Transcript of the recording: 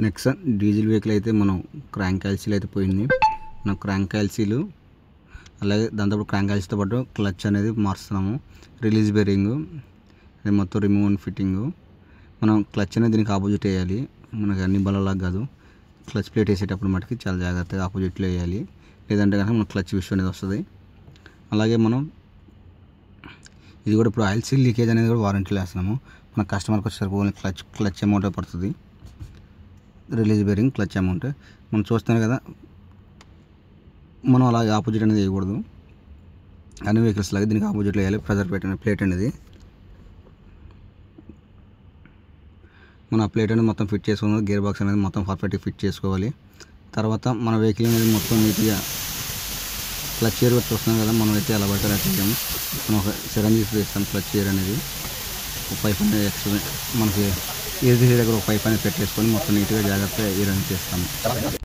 Nexon diesel vehicle అయితే మనం crank కాయిల్సీలు అయితే పోయింది. మనం క్రాంక్ కాయిల్సీలు అలాగే దాంతోపాటు క్రాంక్ కాయిల్స్తో పాటు క్లచ్ అనేది మారుస్తున్నాము. రిలీజ్ బేరింగు అది మొత్తం రిమూవ్ అండ్ ఫిట్టింగు. మనం క్లచ్ అనేది దీనికి ఆపోజిట్ వేయాలి, మనకి అన్ని బలలాగా కాదు. క్లచ్ ప్లేట్ వేసేటప్పుడు మటుకి చాలా జాగ్రత్తగా ఆపోజిట్లో వేయాలి, లేదంటే కనుక మనకు క్లచ్ విషయం అనేది వస్తుంది. అలాగే మనం ఇది కూడా ఇప్పుడు ఆయిల్ సీల్ లీకేజ్ అనేది కూడా వారంటీలో వేస్తున్నాము. మన కస్టమర్కి వచ్చేసరికి ఓన్లీ క్లచ్ అమౌంట్ పడుతుంది. రిలీజ్ బేరింగ్ క్లచ్ అమౌంట్ మనం చూస్తున్నాం కదా. మనం అలాగే ఆపోజిట్ అనేది వేయకూడదు, అన్ని వెహికల్స్ లాగా దీనికి ఆపోజిట్లో వేయాలి. ప్రెజర్ ప్లేట్ అనేది మనం ఆ ప్లేట్ అనేది మొత్తం ఫిట్ చేసుకోవాలి. గేర్ బాక్స్ అనేది మొత్తం పర్ఫెక్ట్గా ఫిట్ చేసుకోవాలి. తర్వాత మన వెహికల్ అనేది మొత్తం నీట్గా క్లచ్ ఎయిర్ చూస్తున్నాం కదా. మనం అయితే ఎలా పడితే అలా చేసాము. మనం ఒక సిరంజి వేస్తాం. క్లచ్ ఎయిర్ అనేది ఒక పైప్ అనేది మనకి ఎయిర్ దగ్గర ఒక పైప్ అనేది పెట్టేసుకొని మొత్తం నీట్గా జాగ్రత్తగా ఎయిర్ అనేది చేస్తాము.